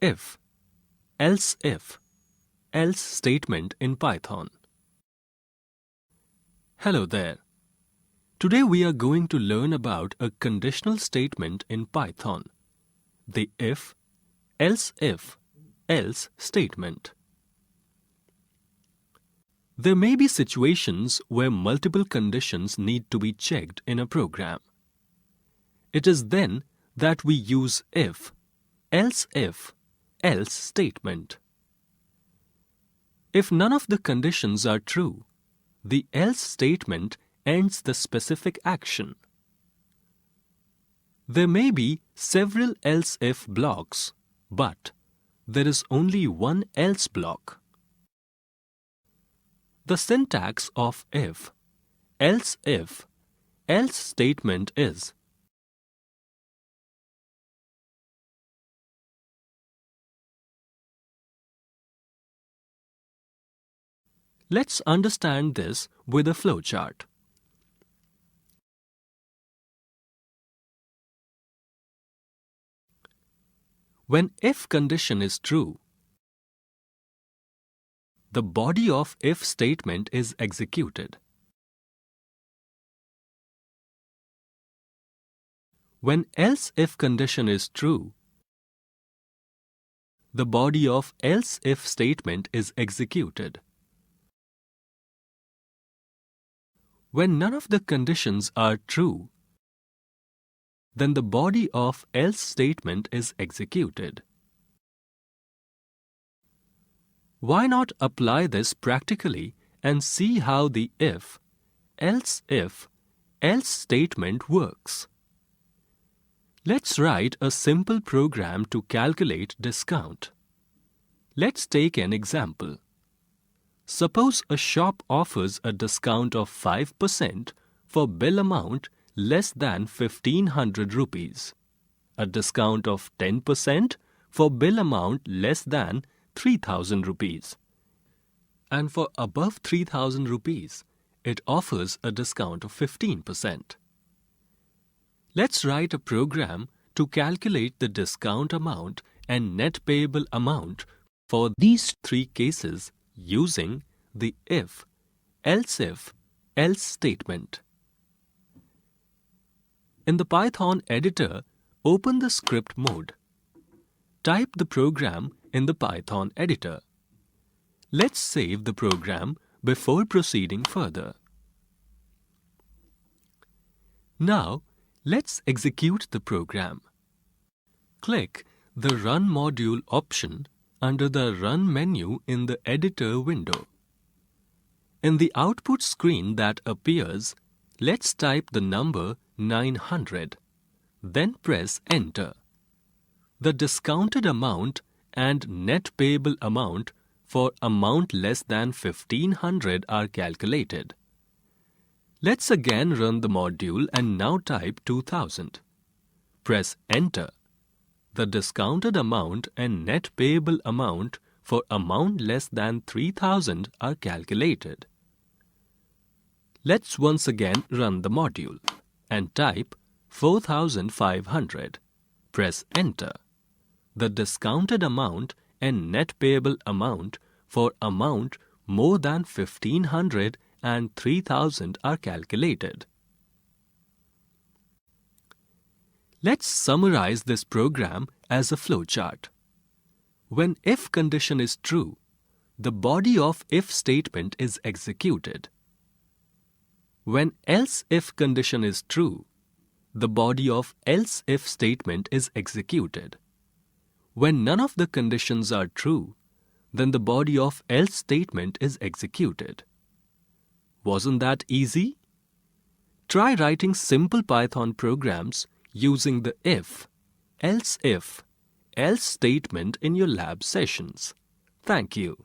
if, else if, else statement in Python. Hello there. Today we are going to learn about a conditional statement in Python, the if, else statement. There may be situations where multiple conditions need to be checked in a program. It is then that we use if, else statement. If none of the conditions are true, the else statement ends the specific action. There may be several else if blocks, but there is only one else block. The syntax of if, else statement is: let's understand this with a flowchart. When if condition is true, the body of if statement is executed. When else if condition is true, the body of else if statement is executed. When none of the conditions are true, then the body of else statement is executed. Why not apply this practically and see how the if, else statement works? Let's write a simple program to calculate discount. Let's take an example. Suppose a shop offers a discount of 5% for bill amount less than 1500 rupees, a discount of 10% for bill amount less than 3000 rupees, and for above 3000 rupees, it offers a discount of 15%. Let's write a program to calculate the discount amount and net payable amount for these three cases using the if, else statement. In the Python editor, open the script mode. Type the program in the Python editor. Let's save the program before proceeding further. Now, let's execute the program. Click the Run Module option under the Run menu in the editor window. In the output screen that appears, let's type the number 900, then press Enter. The discounted amount and net payable amount for amount less than 1500 are calculated. Let's again run the module and now type 2000. Press Enter. The discounted amount and net payable amount for amount less than 3000 are calculated. Let's once again run the module and type 4500. Press Enter. The discounted amount and net payable amount for amount more than 1500 and 3000 are calculated. Let's summarize this program as a flowchart. When if condition is true, the body of if statement is executed. When else if condition is true, the body of else if statement is executed. When none of the conditions are true, then the body of else statement is executed. Wasn't that easy? Try writing simple Python programs using the if, else statement in your lab sessions. Thank you.